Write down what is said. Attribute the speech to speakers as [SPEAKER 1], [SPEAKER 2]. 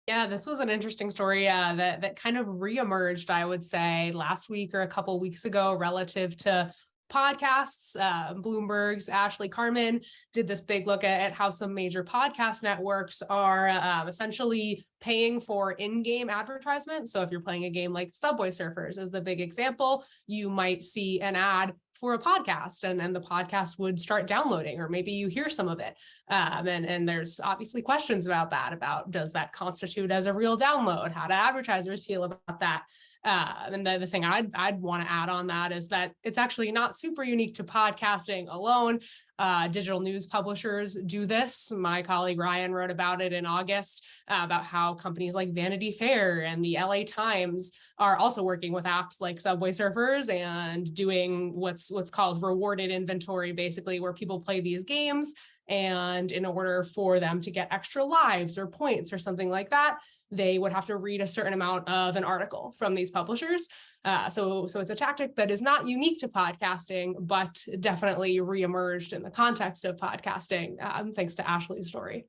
[SPEAKER 1] Yeah, this was an interesting story that kind of reemerged, I would say, last week or a couple weeks ago relative to podcasts. Bloomberg's Ashley Carman did this big look at how some major podcast networks are essentially paying for in-game advertisements. So if you're playing a game like Subway Surfers as the big example, you might see an ad for a podcast and the podcast would start downloading, or maybe you hear some of it. And there's obviously questions about that, about does that constitute as a real download? How do advertisers feel about that? And the thing I'd want to add on that is that it's actually not super unique to podcasting alone. Digital news publishers do this. My colleague Ryan wrote about it in August, about how companies like Vanity Fair and the LA Times are also working with apps like Subway Surfers and doing what's called rewarded inventory, basically, where people play these games, and in order for them to get extra lives or points or something like that, they would have to read a certain amount of an article from these publishers. So it's a tactic that is not unique to podcasting, but definitely reemerged in the context of podcasting, thanks to Ashley's story.